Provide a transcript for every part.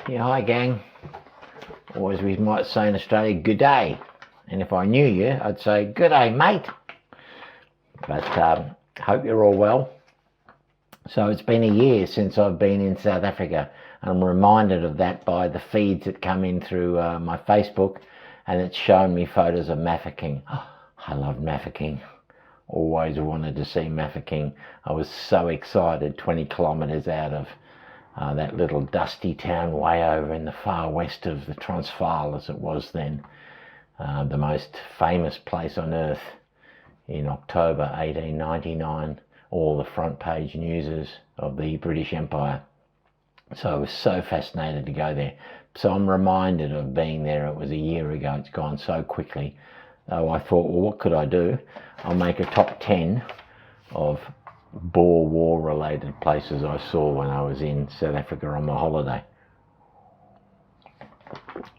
Yeah, hi gang. Or as we might say in Australia, good day. And if I knew you, I'd say, good day, mate. But hope you're all well. So it's been a year since I've been in South Africa. I'm reminded of that by the feeds that come in through my Facebook, and it's shown me photos of Mafeking. Oh, I love Mafeking. Always wanted to see Mafeking. I was so excited, 20 kilometres out of that little dusty town way over in the far west of the Transvaal, as it was then, the most famous place on earth. In October 1899, all the front page newses of the British Empire. So I was so fascinated to go there. So I'm reminded of being there. It was a year ago. It's gone so quickly. So I thought, well, what could I do? I'll make a top 10 of Boer War related places I saw when I was in South Africa on my holiday.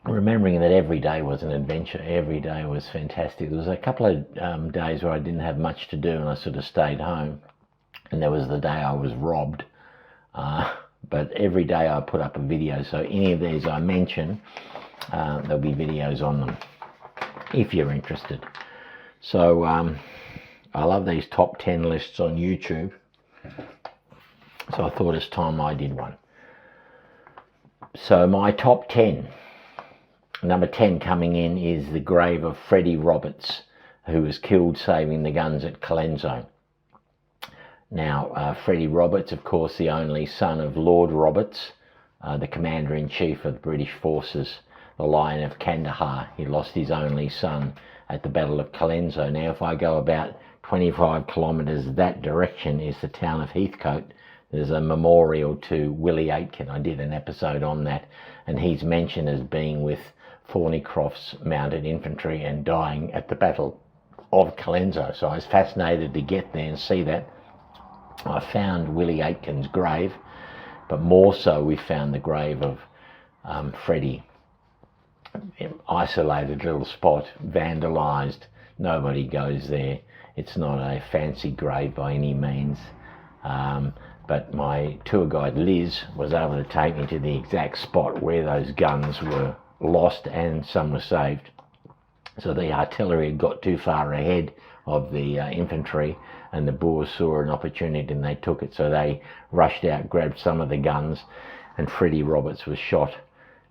Remembering that every day was an adventure, every day was fantastic. There was a couple of days where I didn't have much to do and I sort of stayed home, and there was the day I was robbed. But every day I put up a video, so any of these I mention, there'll be videos on them if you're interested. So I love these top 10 lists on YouTube, so I thought it's time I did one. So my top 10, number 10 coming in is the grave of Freddy Roberts, who was killed saving the guns at Colenso. Now, Freddy Roberts, of course, the only son of Lord Roberts, the commander-in-chief of the British forces, the Lion of Kandahar. He lost his only son at the Battle of Colenso. Now, if I go about 25 kilometres that direction is the town of Heathcote. There's a memorial to Willie Aitken. I did an episode on that, and he's mentioned as being with Thornycroft's mounted infantry and dying at the Battle of Colenso. So I was fascinated to get there and see that. I found Willie Aitken's grave, but more so we found the grave of Freddy. Isolated little spot, vandalised. Nobody goes there. It's not a fancy grave by any means. But my tour guide Liz was able to take me to the exact spot where those guns were lost and some were saved. So the artillery had got too far ahead of the infantry, and the Boers saw an opportunity and they took it. So they rushed out, grabbed some of the guns, and Freddy Roberts was shot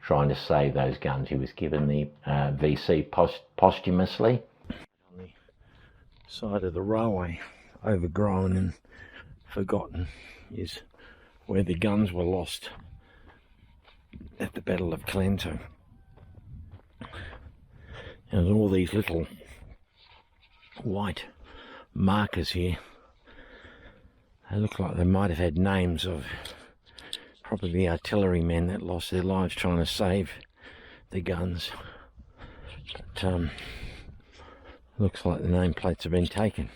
trying to save those guns. He was given the VC posthumously. On the side of the railway, overgrown and forgotten, is where the guns were lost at the Battle of Colenso. And all these little white markers here, they look like they might have had names of probably the artillerymen that lost their lives trying to save the guns. But looks like the nameplates have been taken.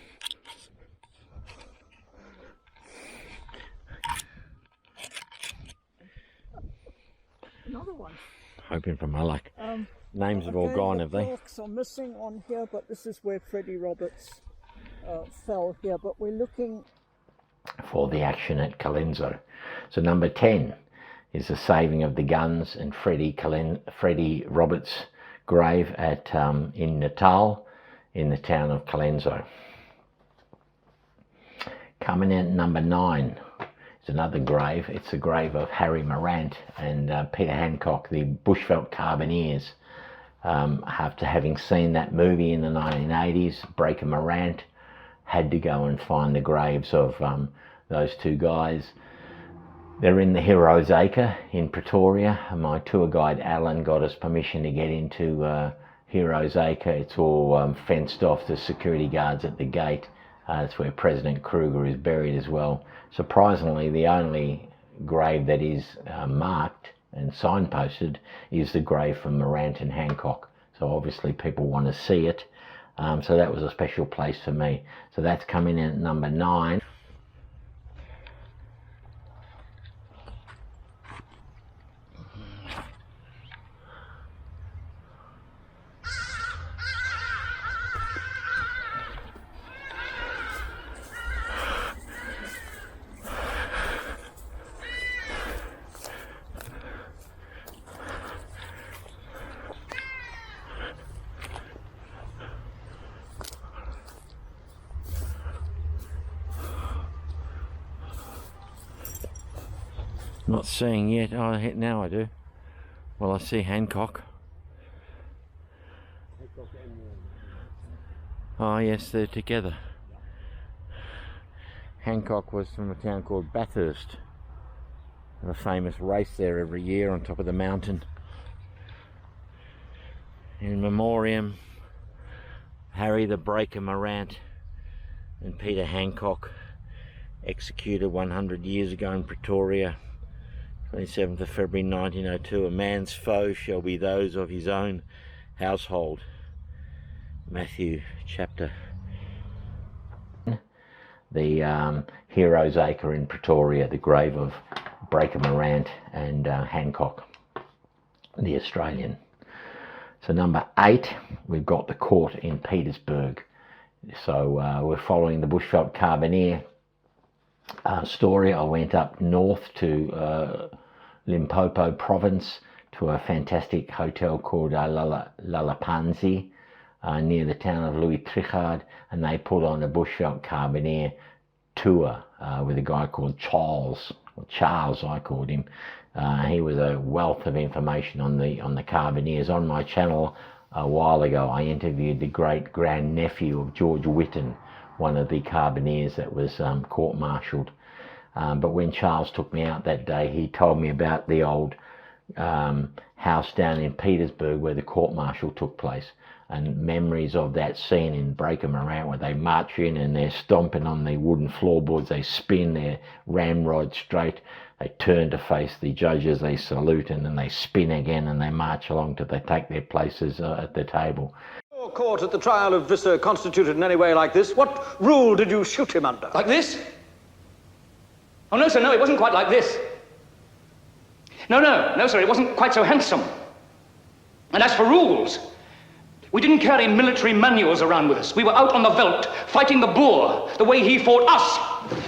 Another one. Hoping for my luck. Names have all gone, have they? Marks are missing on here, but this is where Freddy Roberts fell here. But we're looking for the action at Colenso. So number 10 is the saving of the guns and Freddy Roberts' grave at in Natal, in the town of Colenso. Coming in at number 9 is another grave. It's the grave of Harry Morant and Peter Hancock, the Bushveld Carbineers. After having seen that movie in the 1980s, Breaker Morant had to go and find the graves of those two guys. They're in the Heroes Acre in Pretoria, and my tour guide Alan got us permission to get into Heroes Acre. It's all fenced off. There's security guards at the gate. That's where President Kruger is buried as well. Surprisingly, the only grave that is marked and signposted is the grave from Morant and Hancock. So obviously people want to see it. So that was a special place for me. So that's coming in at number 9. Not seeing yet. Oh, now I do. Well, I see Hancock. Oh yes, they're together. Hancock was from a town called Bathurst. A famous race there every year on top of the mountain. In memoriam, Harry the Breaker Morant and Peter Hancock, executed 100 years ago in Pretoria, 27th of February 1902. A man's foes shall be those of his own household. Matthew chapter. The Heroes Acre in Pretoria, the grave of Breaker Morant and Hancock, the Australian. So number 8, we've got the court in Pietersburg. So we're following the bushveld carbineer story. I went up north to Limpopo province to a fantastic hotel called Lalapanzi near the town of Louis Trichardt, and they put on a bushveld carbineer tour with a guy called Charles I called him. He was a wealth of information on the carbineers. On my channel a while ago I interviewed the great grandnephew of George Whitton, one of the carbineers that was court-martialed. But when Charles took me out that day, he told me about the old house down in Petersburg where the court-martial took place, and memories of that scene in Breaker Morant where they march in and they're stomping on the wooden floorboards, they spin their ramrod straight, they turn to face the judges, they salute, and then they spin again and they march along till they take their places at the table. Your court at the trial of Visser constituted in any way like this. What rule did you shoot him under? Like this? Oh, no, sir, no, it wasn't quite like this. No, sir, it wasn't quite so handsome. And as for rules, we didn't carry military manuals around with us. We were out on the veldt, fighting the Boer, the way he fought us.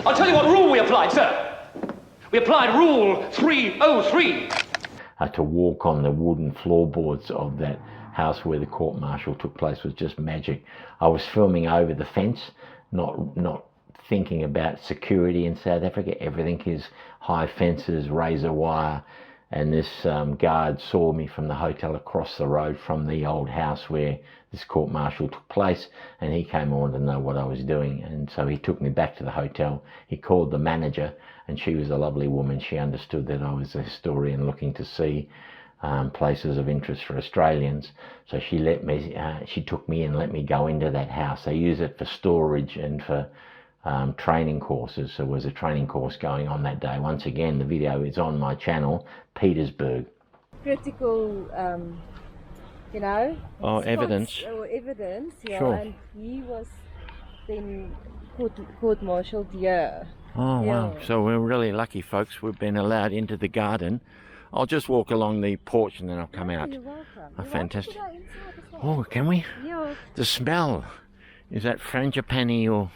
I'll tell you what rule we applied, sir. We applied Rule 303. To walk on the wooden floorboards of that house where the court-martial took place was just magic. I was filming over the fence, not thinking about security in South Africa. Everything is high fences, razor wire, and this guard saw me from the hotel across the road from the old house where this court-martial took place, and he came on to know what I was doing, and so he took me back to the hotel. He called the manager, and she was a lovely woman. She understood that I was a historian looking to see places of interest for Australians, so she let me. She took me in, let me go into that house. They use it for storage and for training courses. So there was a training course going on that day. Once again, the video is on my channel, Pietersburg. Critical, evidence. Or evidence, yeah. Sure. And he was then court-martialed here. Oh, wow. Yeah. So we're really lucky, folks. We've been allowed into the garden. I'll just walk along the porch and then I'll come out. You're welcome. You're Fantastic. welcome to go inside as well. Oh, can we? Yeah. The smell. Is that frangipani or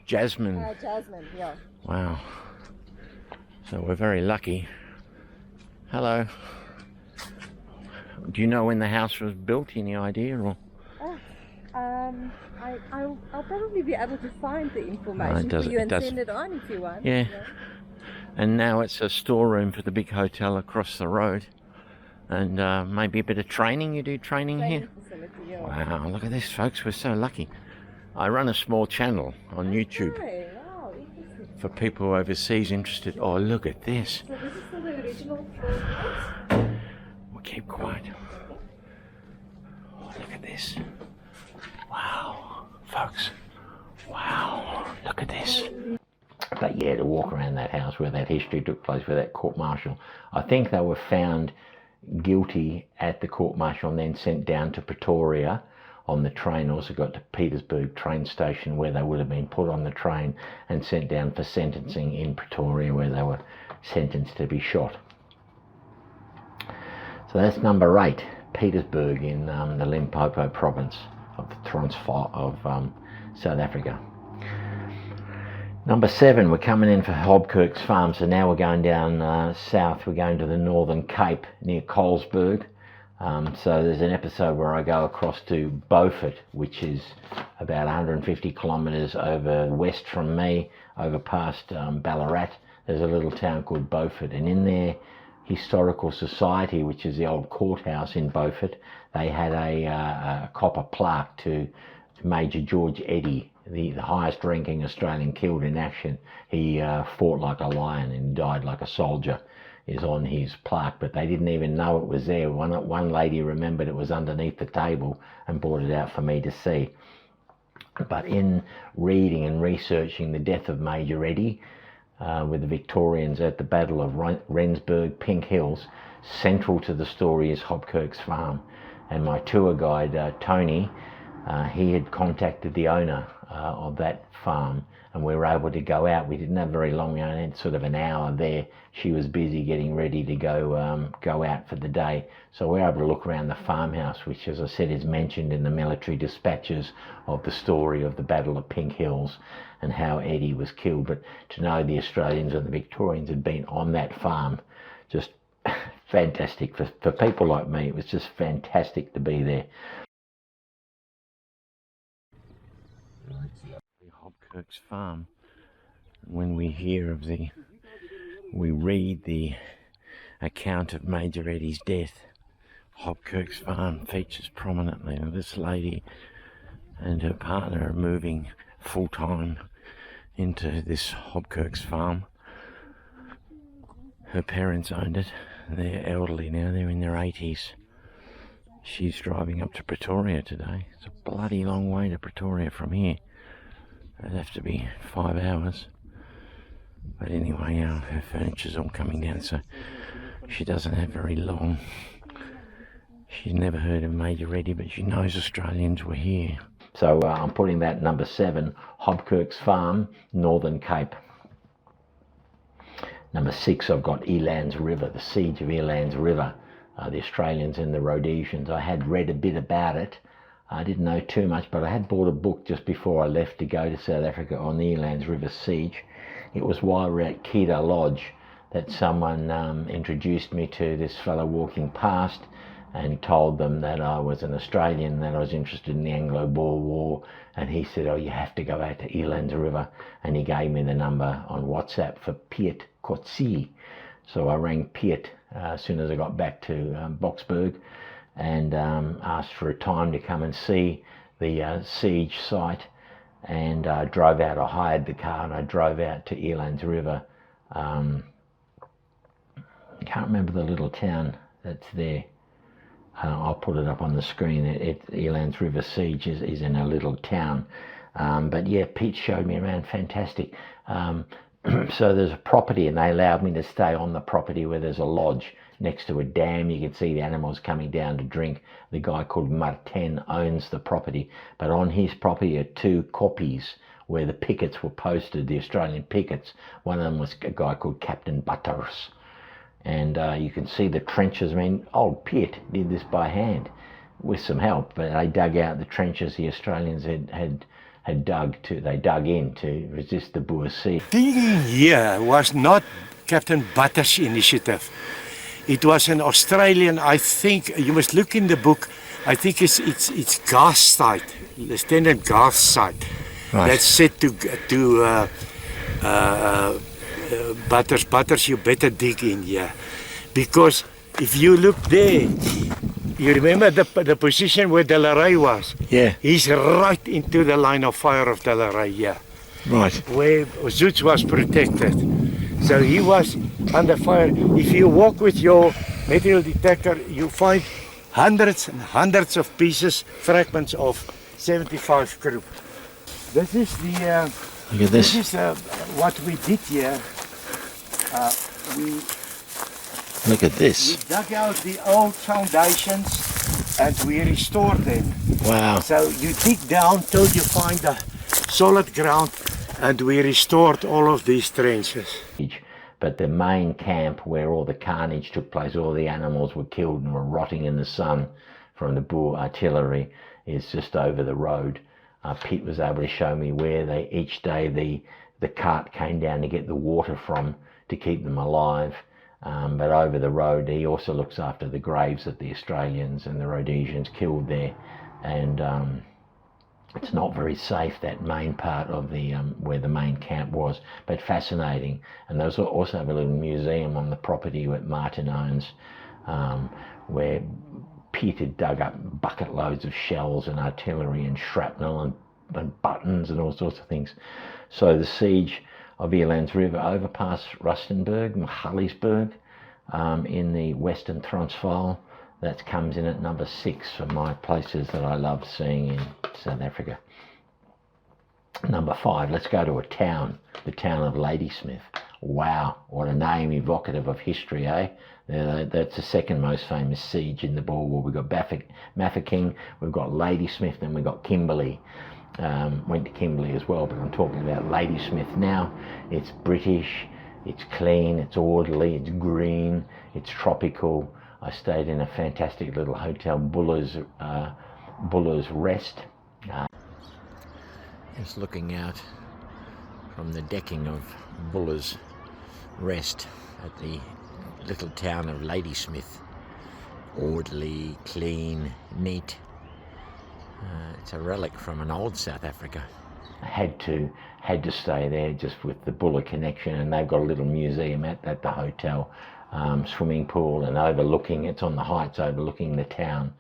jasmine? Jasmine, yeah. Wow. So we're very lucky. Hello. Do you know when the house was built? Any idea? Or? I'll probably be able to find the information for you and send it on if you want. Yeah. Yeah. And now it's a storeroom for the big hotel across the road. And maybe a bit of training. You do training here? Facility, yeah. Wow, look at this, folks. We're so lucky. I run a small channel on YouTube Okay, wow, interesting. for people overseas interested. Oh, look at this. So this is for the original floor. We'll keep quiet. Oh, look at this. Wow, folks. Wow, look at this. But yeah, to walk around that house where that history took place, where that court-martial, I think they were found guilty at the court-martial and then sent down to Pretoria on the train. Also got to Pietersburg train station where they would have been put on the train and sent down for sentencing in Pretoria, where they were sentenced to be shot. So that's number 8, Pietersburg in the Limpopo province of the Transvaal of South Africa. Number 7, we're coming in for Hobkirk's farm. So now we're going down south. We're going to the Northern Cape near Colesberg. So there's an episode where I go across to Beaufort, which is about 150 kilometres over west from me, over past Ballarat. there's a little town called Beaufort, and in their historical society, which is the old courthouse in Beaufort, they had a copper plaque to Major George Eddy, the highest ranking Australian killed in action. He fought like a lion and died like a soldier, is on his plaque, but they didn't even know it was there. One lady remembered it was underneath the table and brought it out for me to see. But in reading and researching the death of Major Eddy with the Victorians at the Battle of Rensburg, Pink Hills, central to the story is Hobkirk's farm. And my tour guide, Tony, he had contacted the owner of that farm, and we were able to go out. We didn't have very long, we only had sort of an hour there. She was busy getting ready to go out for the day. So we were able to look around the farmhouse, which, as I said, is mentioned in the military dispatches of the story of the Battle of Pink Hills and how Eddy was killed. But to know the Australians and the Victorians had been on that farm, just fantastic. For people like me, it was just fantastic to be there. Hobkirk's farm. When we read the account of Major Eddy's death, Hobkirk's farm features prominently. Now, this lady and her partner are moving full-time into this Hobkirk's farm. Her parents owned it. They're elderly now, they're in their 80s. She's driving up to Pretoria today. It's a bloody long way to Pretoria from here. It'd have to be 5 hours. But anyway, her furniture's all coming down, so she doesn't have very long. She's never heard of Major Eddy, but she knows Australians were here. So I'm putting that number 7, Hobkirk's farm, Northern Cape. Number 6, I've got Elands River, the siege of Elands River. The Australians and the Rhodesians. I had read a bit about it. I didn't know too much, but I had bought a book just before I left to go to South Africa on the Elands River siege. It was while we were at Kedar Lodge that someone introduced me to this fellow walking past and told them that I was an Australian, that I was interested in the Anglo Boer War, and he said, oh, you have to go out to Elands River, and he gave me the number on WhatsApp for Piet Kotsi. So I rang Piet as soon as I got back to Boksburg, and asked for a time to come and see the siege site, and drove out. I hired the car and I drove out to Elands River. I can't remember the little town that's there. I'll put it up on the screen. Elands River siege is in a little town. But yeah, Pete showed me around, fantastic. So there's a property, and they allowed me to stay on the property where there's a lodge next to a dam. You can see the animals coming down to drink. The guy called Martin owns the property, but on his property are 2 koppies where the pickets were posted, the Australian pickets. One of them was a guy called Captain Butters, and you can see the trenches. I mean, old Piet did this by hand with some help, but they dug out the trenches the Australians had dug in to resist the Boer siege. Thinking here was not Captain Butters' initiative. It was an Australian, I think, you must look in the book, I think it's Garstide, Lieutenant Garstide, right. That's said to Butters, you better dig in here. Because if you look there, you remember the position where De La Rey was? Yeah. He's right into the line of fire of De La Rey, yeah. Right. Where Zoets was protected. So he was under fire. If you walk with your metal detector, you find hundreds and hundreds of pieces, fragments of 75 group. This is the. Look at this. This is what we did here. Look at this. We dug out the old foundations and we restored them. Wow. So you dig down till you find the solid ground, and we restored all of these trenches. But the main camp where all the carnage took place, all the animals were killed and were rotting in the sun from the Boer artillery, is just over the road. Pete was able to show me where each day the cart came down to get the water from to keep them alive. But over the road, he also looks after the graves of the Australians and the Rhodesians killed there. And It's not very safe, that main part of the where the main camp was, but fascinating. And there's also have a little museum on the property that Martin owns, where Peter dug up bucket loads of shells and artillery and shrapnel and buttons and all sorts of things. So the siege of Elands River over past Rustenburg, Harleysburg, in the Western Transvaal, that comes in at number 6 for my places that I love seeing in South Africa. Number 5, let's go to a town, the town of Ladysmith. Wow, what a name evocative of history, eh? That's the second most famous siege in the Boer War. We've got Mafeking, we've got Ladysmith, and we've got Kimberley. Went to Kimberley as well, but I'm talking about Ladysmith now. It's British, it's clean, it's orderly, it's green, it's tropical. I stayed in a fantastic little hotel, Buller's Rest. Just looking out from the decking of Buller's Rest at the little town of Ladysmith. Orderly, clean, neat. It's a relic from an old South Africa. I had to stay there just with the Buller connection, and they've got a little museum at the hotel, swimming pool, and it's on the heights overlooking the town,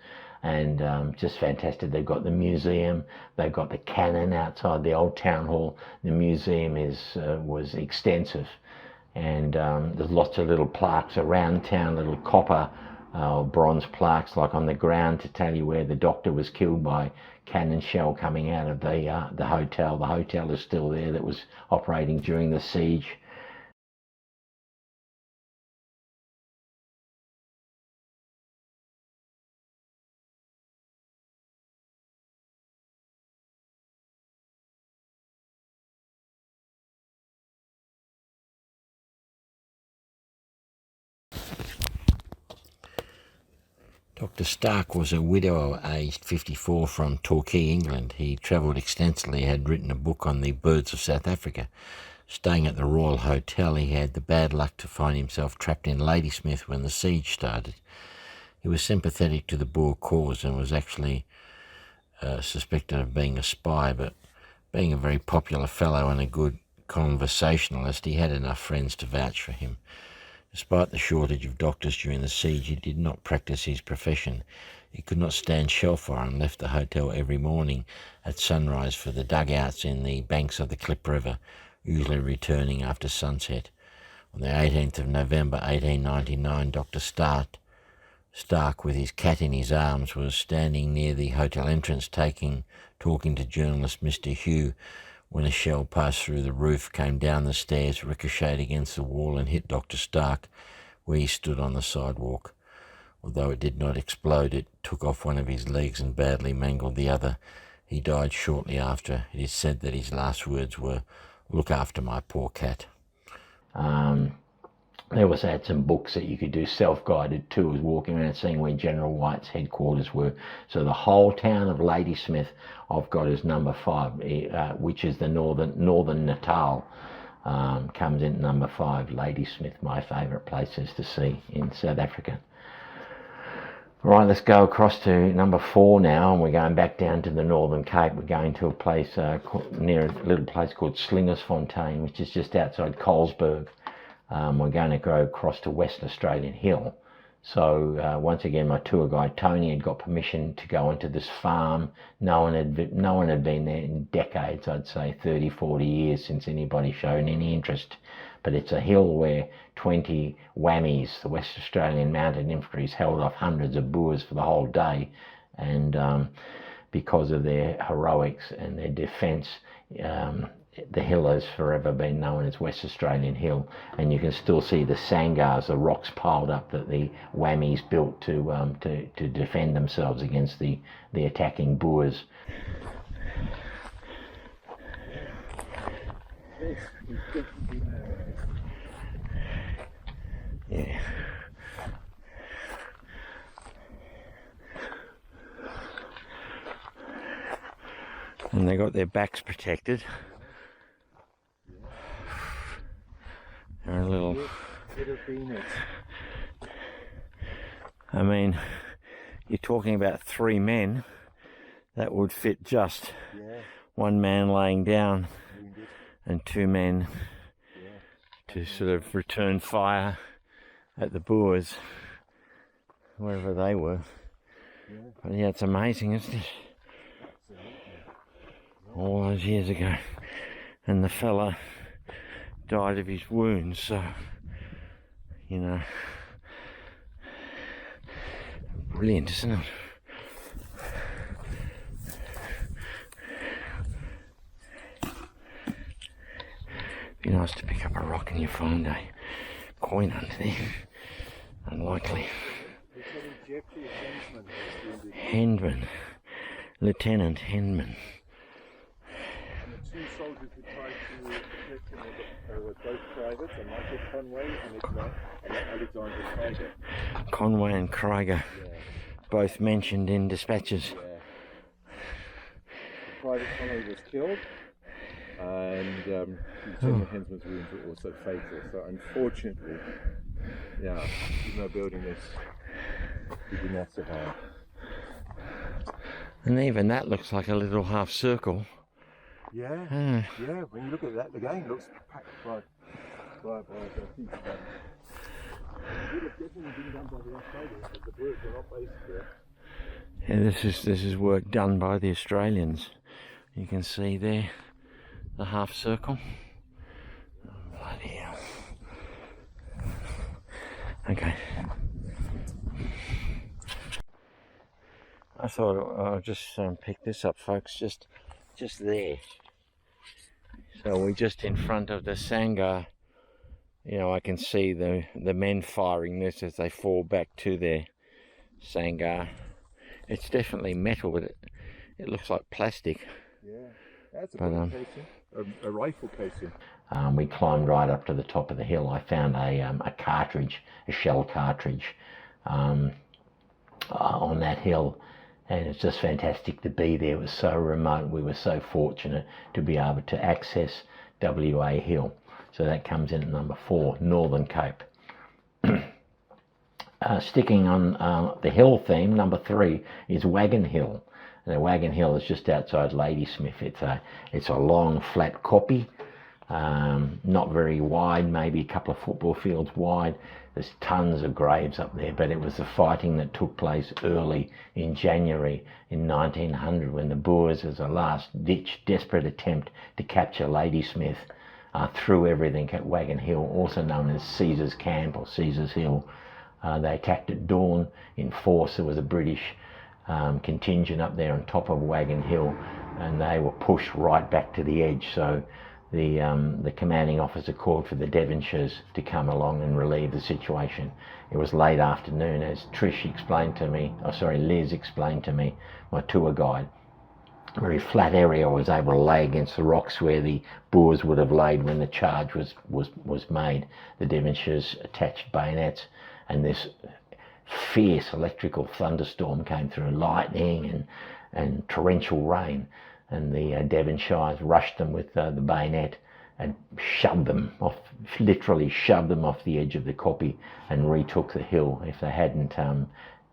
and just fantastic. They've got the museum, they've got the cannon outside the old town hall. The museum was extensive, and there's lots of little plaques around town, little copper bronze plaques like on the ground to tell you where the doctor was killed by cannon shell coming out of the hotel. The hotel is still there, that was operating during the siege. Dr. Stark was a widower aged 54 from Torquay, England. He travelled extensively, had written a book on the birds of South Africa. Staying at the Royal Hotel, he had the bad luck to find himself trapped in Ladysmith when the siege started. He was sympathetic to the Boer cause and was actually suspected of being a spy, but being a very popular fellow and a good conversationalist, he had enough friends to vouch for him. Despite the shortage of doctors during the siege, he did not practice his profession. He could not stand shell fire and left the hotel every morning at sunrise for the dugouts in the banks of the Klip River, usually returning after sunset. On the 18th of November 1899, Dr. Stark, with his cat in his arms, was standing near the hotel entrance talking to journalist Mr. Hugh, when a shell passed through the roof, came down the stairs, ricocheted against the wall and hit Dr. Stark where he stood on the sidewalk. Although it did not explode, it took off one of his legs and badly mangled the other. He died shortly after. It is said that his last words were, "Look after my poor cat." They also had some books that you could do self-guided tours, walking around seeing where General White's headquarters were. So the whole town of Ladysmith I've got as number 5, which is the northern Natal, comes in number 5. Ladysmith, my favourite places to see in South Africa. Right, let's go across to number 4 now, and we're going back down to the Northern Cape. We're going to a place near a little place called Slingersfontein, which is just outside Colesberg. We're going to go across to Western Australian Hill. So once again, my tour guide Tony had got permission to go into this farm. No one had been there in decades, I'd say 30, 40 years since anybody showed any interest. But it's a hill where 20 whammies, the West Australian Mounted Infantry, held off hundreds of Boers for the whole day. And because of their heroics and their defence, the hill has forever been known as West Australian Hill, and you can still see the sangars, the rocks piled up that the whammies built to defend themselves against the attacking Boers. Yeah. And they got their backs protected. They're a little... I mean, you're talking about 3 men that would fit just one man laying down and two men to sort of return fire at the Boers, wherever they were. But yeah, it's amazing, isn't it? All those years ago. And the fella died of his wounds, so, you know, brilliant, isn't it? Be nice to pick up a rock and you find a coin under there. Unlikely. Hendman. Lieutenant Hendman. The two soldiers who tried to protect him were both privates, and Michael Conway and Alexander Krieger. Conway and Krieger, both mentioned in dispatches. Private Conway was killed, and Lieutenant Hensman's wounds were also fatal. So unfortunately, even though building this, he did not survive. And even that looks like a little half circle. Yeah, when you look at that, again, it looks packed by heat. It would have definitely been done by the Australians, but the Boers were not based there. Yeah, this is work done by the Australians. You can see there the half circle. Oh, bloody hell. Okay. I thought I'll just pick this up, folks, just there. So we're just in front of the Sangar. You know, I can see the men firing this as they fall back to their Sangar. It's definitely metal, but it looks like plastic. Yeah, that's a casing, a rifle casing. We climbed right up to the top of the hill. I found a cartridge, a shell cartridge, on that hill. And it's just fantastic to be there. It was so remote. We were so fortunate to be able to access WA Hill. So that comes in at number 4, Northern Cape. Sticking on the hill theme, number 3 is Wagon Hill. And the Wagon Hill is just outside Ladysmith. It's a long, flat kopje, not very wide, maybe a couple of football fields wide. There's tons of graves up there, but it was the fighting that took place early in January in 1900 when the Boers, as a last-ditch desperate attempt to capture Ladysmith, threw everything at Wagon Hill, also known as Caesar's Camp or Caesar's Hill. They attacked at dawn in force. There was a British contingent up there on top of Wagon Hill, and they were pushed right back to the edge. So the commanding officer called for the Devonshires to come along and relieve the situation. It was late afternoon, as Liz explained to me, my tour guide. A very flat area. I was able to lay against the rocks where the Boers would have laid when the charge was made. The Devonshires attached bayonets, and this fierce electrical thunderstorm came through, lightning and torrential rain. And the Devonshires rushed them with the bayonet and shoved them off, literally shoved them off the edge of the kopje and retook the hill. If they hadn't,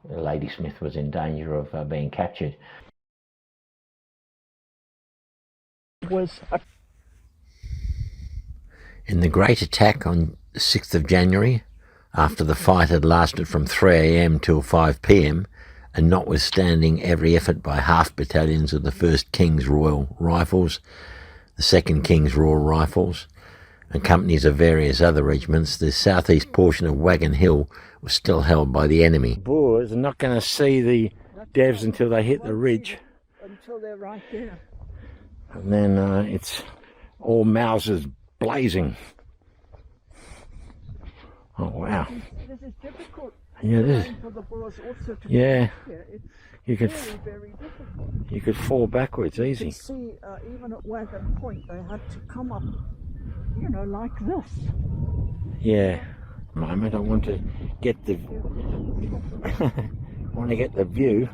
Ladysmith was in danger of being captured. In the great attack on the 6th of January, after the fight had lasted from 3 a.m. till 5 p.m, and notwithstanding every effort by half battalions of the 1st King's Royal Rifles, the 2nd King's Royal Rifles, and companies of various other regiments, the southeast portion of Wagon Hill was still held by the enemy. Boers are not going to see the Devs until they hit the ridge. Until they're right there. And then it's all Mausers blazing. Oh, wow. This is difficult. Yeah, this is. For the Boers also to Yeah. It's You could, very difficult. you could fall backwards easy. You can see, even at Wagon Point, they had to come up, you know, like this. Yeah. Moment, I want to get the view.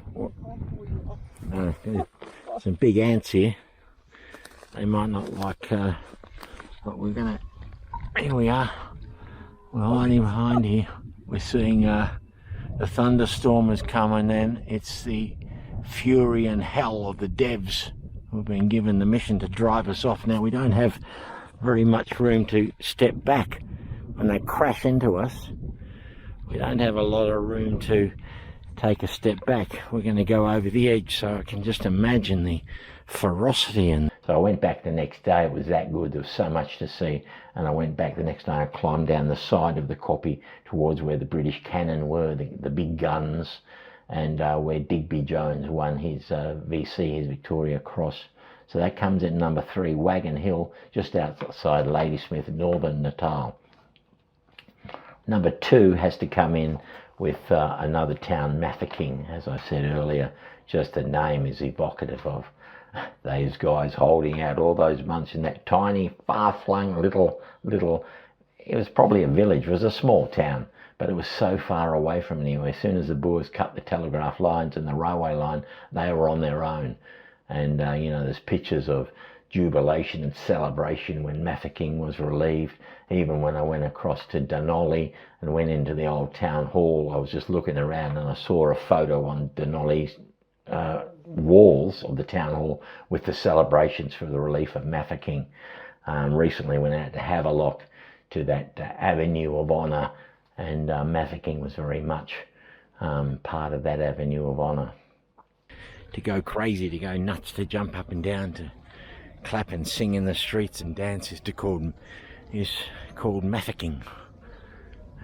No, there's some big ants here. They might not like what we're gonna. Here we are. We're hiding behind here. We're seeing the thunderstorm has come, and then it's the fury and hell of the devs who've been given the mission to drive us off. Now, we don't have very much room to step back when they crash into us. We don't have a lot of room to take a step back. We're going to go over the edge, so I can just imagine the ferocity. And so I went back the next day. It was that good. There was so much to see. And I went back the next day. I climbed down the side of the kopje towards where the British cannon were, the big guns, and where Digby Jones won his VC, his Victoria Cross. So that comes in number 3, Wagon Hill, just outside Ladysmith, Northern Natal. Number 2 has to come in with another town, Mafeking. As I said earlier, just the name is evocative of those guys holding out all those months in that tiny, far-flung little, it was probably a village, it was a small town, but it was so far away from anywhere. As soon as the Boers cut the telegraph lines and the railway line, they were on their own. And, you know, there's pictures of jubilation and celebration when Mafeking was relieved. Even when I went across to Denali and went into the old town hall, I was just looking around and I saw a photo on Denali's walls of the town hall with the celebrations for the relief of Mafeking. Recently went out to Havelock to that Avenue of Honour, and Mafeking was very much part of that Avenue of Honour. To go crazy, to go nuts, to jump up and down, to clap and sing in the streets and dance is called Mafeking.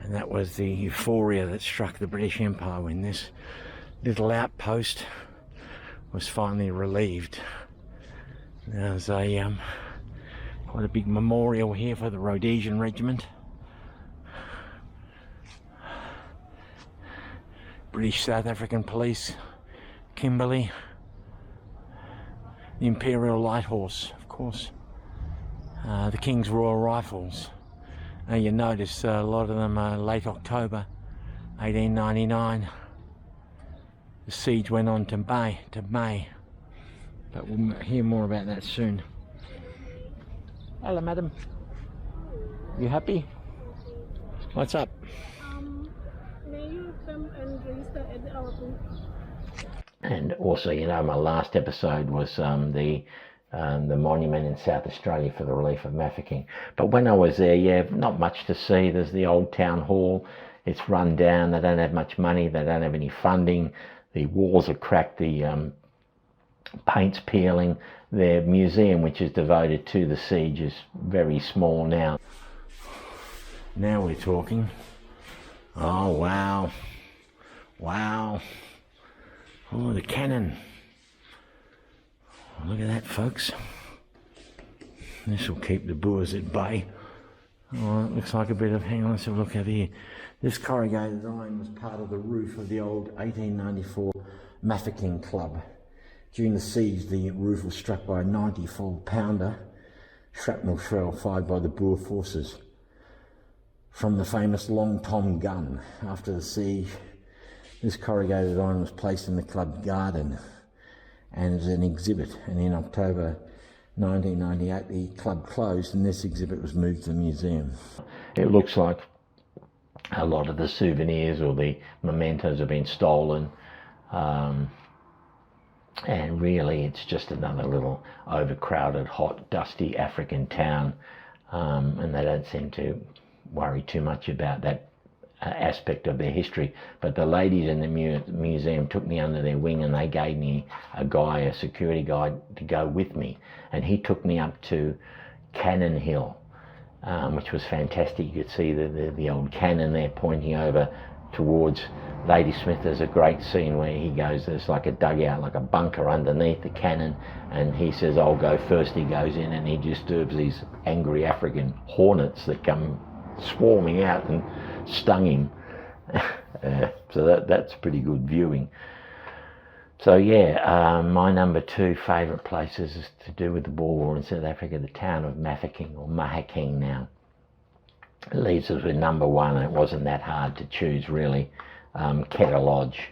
And that was the euphoria that struck the British Empire when this little outpost was finally relieved. There's a quite a big memorial here for the Rhodesian Regiment. British South African Police, Kimberley, the Imperial Light Horse, of course, the King's Royal Rifles. Now you notice a lot of them are late October 1899. The siege went on to May, but we'll hear more about that soon. Hello, madam. You happy? What's up? May you come and register at our booth? And also, you know, my last episode was the monument in South Australia for the relief of Mafeking. But when I was there, yeah, not much to see. There's the old town hall. It's run down. They don't have much money. They don't have any funding. The walls are cracked. The paint's peeling. Their museum, which is devoted to the siege, is very small now. Now we're talking. Oh, wow. Wow. Oh, the cannon. Look at that, folks. This will keep the Boers at bay. Oh, it looks like a bit of, hang on, let's have a look over here. This corrugated iron was part of the roof of the old 1894 Mafeking Club. During the siege, the roof was struck by a 94-pounder shrapnel shell fired by the Boer forces from the famous Long Tom gun. After the siege, this corrugated iron was placed in the club garden and as an exhibit, and in October 1998 the club closed and this exhibit was moved to the museum. It looks like a lot of the souvenirs or the mementos have been stolen, and really it's just another little overcrowded, hot, dusty African town, and they don't seem to worry too much about that aspect of their history. But the ladies in the museum took me under their wing and they gave me a security guide to go with me, and he took me up to Cannon Hill, which was fantastic. You could see the old cannon there pointing over towards Ladysmith. There's a great scene where he goes, there's like a dugout, like a bunker underneath the cannon, and he says, I'll go first. He goes in and he disturbs these angry African hornets that come swarming out and stung him. So that's pretty good viewing. So yeah, my number 2 favourite places is to do with the Boer War in South Africa, the town of Mafeking, or Mahakeng now. It leaves us with number 1, and it wasn't that hard to choose really, Kedar Lodge.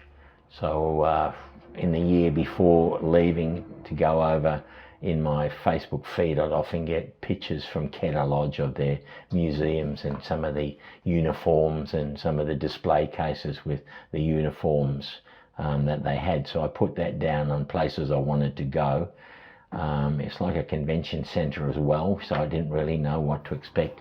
So in the year before leaving to go over, in my Facebook feed I'd often get pictures from Kedar Lodge of their museums and some of the uniforms and some of the display cases with the uniforms that they had. So I put that down on places I wanted to go. It's like a convention centre as well, so I didn't really know what to expect.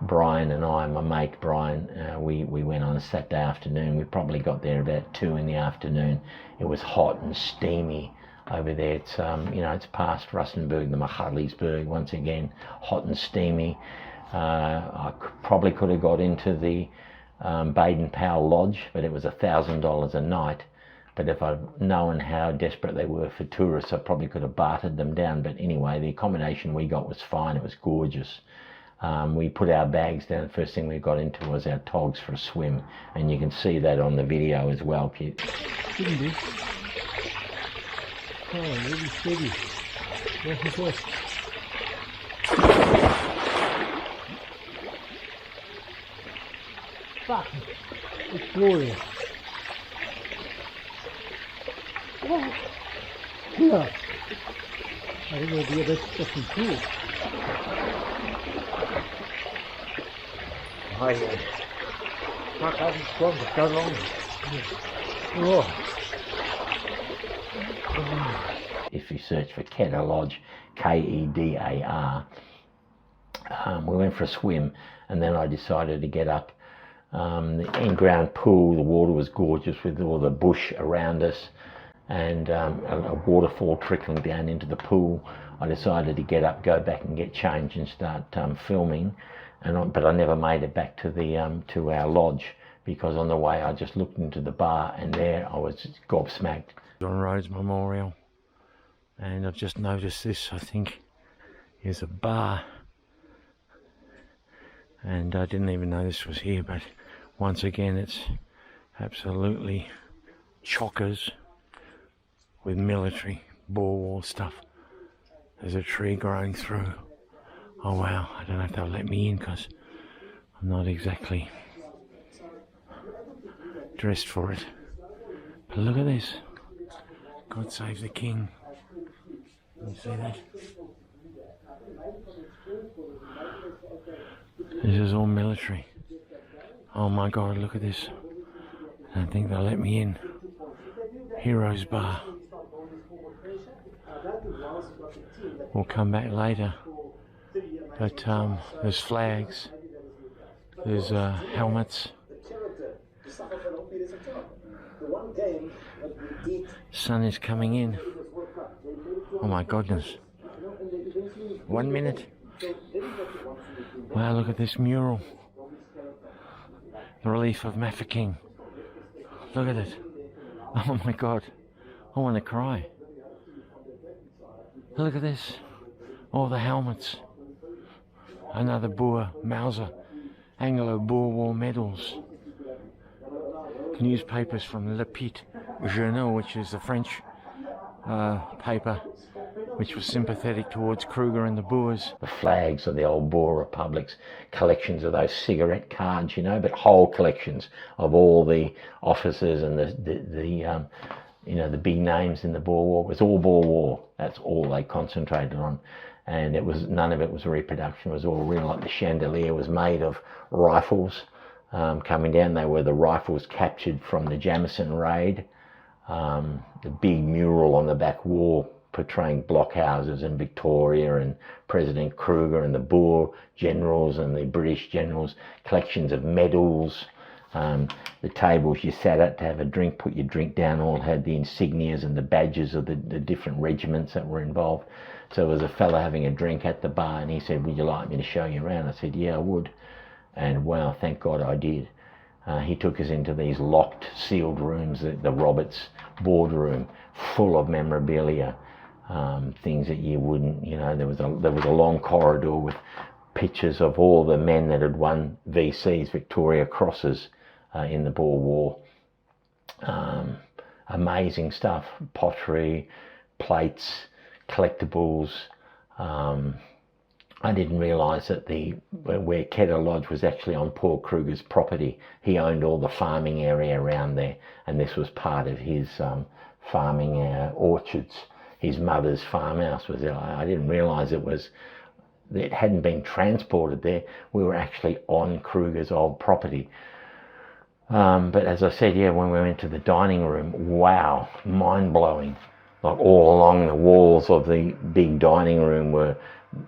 Brian and I, my mate Brian, we went on a Saturday afternoon. We probably got there about 2 in the afternoon. It was hot and steamy over there. It's it's past Rustenburg, the Ladysmith once again, hot and steamy. I probably could have got into the Baden-Powell Lodge, but it was $1,000 a night. But if I'd known how desperate they were for tourists, I probably could have bartered them down. But anyway, the accommodation we got was fine. It was gorgeous. We put our bags down. The first thing we got into was our togs for a swim, and you can see that on the video as well, Pete. Oh, really steady. What is that? Fuck! It's glorious. Oh, yeah. I don't know if that's fucking cool. Hi. Fuck, I haven't swum for so long. Oh. If you search for Kedar Lodge, Kedar, we went for a swim, and then I decided to get up. The in-ground pool, the water was gorgeous with all the bush around us, and a waterfall trickling down into the pool. I decided to get up, go back and get changed and start filming, but I never made it back to the to our lodge, because on the way I just looked into the bar, and there I was gobsmacked. On Rhodes Memorial, and I've just noticed this, I think is a bar, and I didn't even know this was here, but once again it's absolutely chockers with military Boer War stuff. There's a tree growing through. Oh wow, I don't know if they'll let me in because I'm not exactly dressed for it, but look at this. God save the king. Can you see that? This is all military. Oh my God, look at this. I don't think they'll let me in. Heroes Bar. We'll come back later. But there's flags. There's helmets. Sun is coming in. Oh my goodness. 1 minute. Wow, look at this mural. The relief of Mafeking. Look at it. Oh my God. I want to cry. Look at this. All the helmets. Another Boer Mauser. Anglo Boer War medals. Newspapers from Le Petit Journal, which is the French paper, which was sympathetic towards Kruger and the Boers. The flags of the old Boer republics, collections of those cigarette cards, but whole collections of all the officers and the big names in the Boer War. It was all Boer War. That's all they concentrated on. And none of it was reproduction. It was all real. Like the chandelier was made of rifles coming down. They were the rifles captured from the Jamison raid. The big mural on the back wall portraying blockhouses in Victoria and President Kruger and the Boer generals and the British generals, collections of medals. The tables you sat at to have a drink, put your drink down, all had the insignias and the badges of the different regiments that were involved. So there was a fella having a drink at the bar, and he said, "Would you like me to show you around?" I said, "Yeah, I would." And wow, thank God I did. He took us into these locked, sealed rooms, the Roberts boardroom, full of memorabilia, things that you wouldn't, there was a long corridor with pictures of all the men that had won VCs, Victoria Crosses, in the Boer War. Amazing stuff, pottery, plates, collectibles. I didn't realise that where Kedar Lodge was actually on Paul Kruger's property. He owned all the farming area around there, and this was part of his farming orchards. His mother's farmhouse was there. I didn't realise it hadn't been transported there. We were actually on Kruger's old property. But as I said, yeah, when we went to the dining room, wow, mind-blowing. Like all along the walls of the big dining room were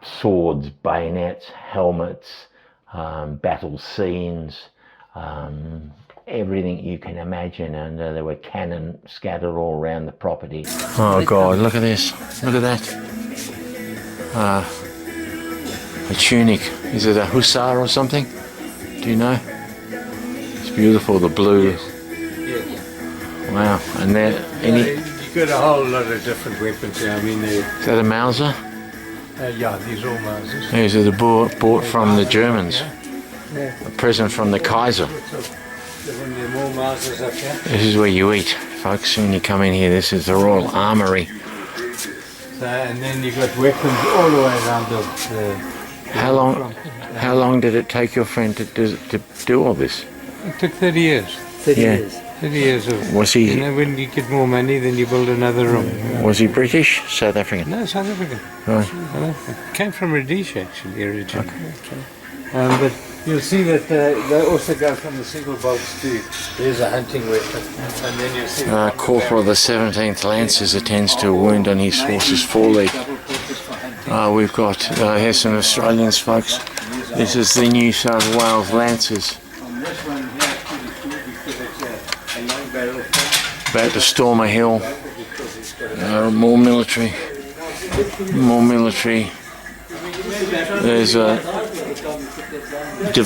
swords, bayonets, helmets, battle scenes, everything you can imagine, and there were cannon scattered all around the property. Oh God, look at this, look at that. A tunic, is it a hussar or something? Do you know? It's beautiful, the blue. Yes. Wow, and there, any... You got a whole lot of different weapons here. I mean, is that a Mauser? yeah, these are all Mausers. These are the bought from the Germans. Yeah. A present from the Kaiser. More Mausers up here. This is where you eat, folks. When you come in here, this is the Royal Armory. So, and then you got weapons all the way around the How long did it take your friend to do all this? It took 30 years. 30 years. 30 years of. Was he? You know, when you get more money, then you build another room. Was he British? South African? No, South African. Right. Came from Rhodesia actually originally. Okay. But you'll see that they also go from the single bolts to. There's a hunting weapon, and then you'll see. Corporal of the 17th Lancers attends to a wound on his horse's foreleg. We've got here's some Australians, folks. This is the New South Wales Lancers. About to storm a hill. More military. More military. There's De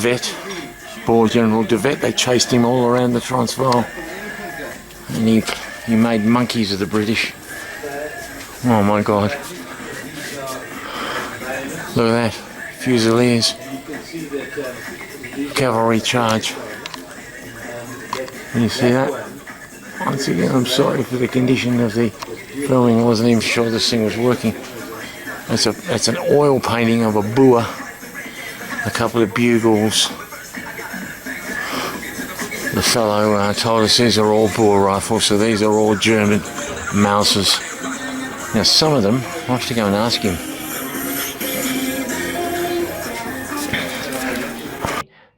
Wet, Boer General De Wet. They chased him all around the Transvaal, and he made monkeys of the British. Oh my God! Look at that, Fusiliers, cavalry charge. Can you see that? Once again, I'm sorry for the condition of the filming. I wasn't even sure this thing was working. That's an oil painting of a Boer, a couple of bugles. The fellow told us these are all Boer rifles, so these are all German Mausers. Now some of them, I'll have to go and ask him.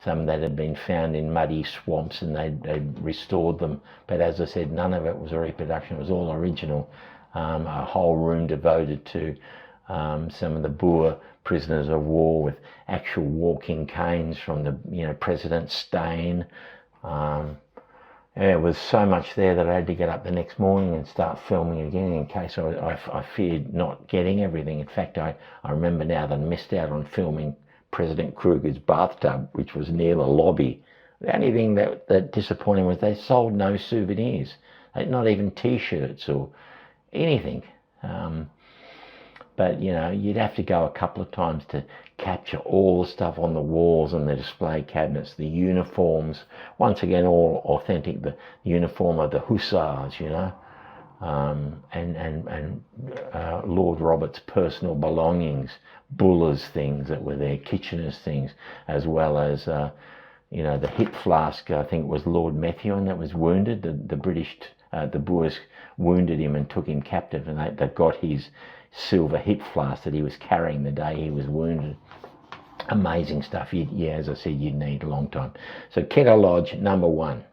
Some that had been found in muddy swamps, and they'd restored them. But as I said, none of it was a reproduction, it was all original. A whole room devoted to some of the Boer prisoners of war with actual walking canes from the President Steyn. There was so much there that I had to get up the next morning and start filming again in case I feared not getting everything. In fact, I remember now that I missed out on filming President Kruger's bathtub, which was near the lobby. The only thing that disappointed was they sold no souvenirs, not even T-shirts or anything. But you'd have to go a couple of times to capture all the stuff on the walls and the display cabinets, the uniforms, once again all authentic, the uniform of the hussars, and Lord Robert's personal belongings, Buller's things that were there, Kitchener's things, as well as the hip flask. I think it was Lord Methuen that was wounded. The British, the Boers wounded him and took him captive, and they got his silver hip flask that he was carrying the day he was wounded. Amazing stuff. As I said, you'd need a long time. So Kedar Lodge, number 1.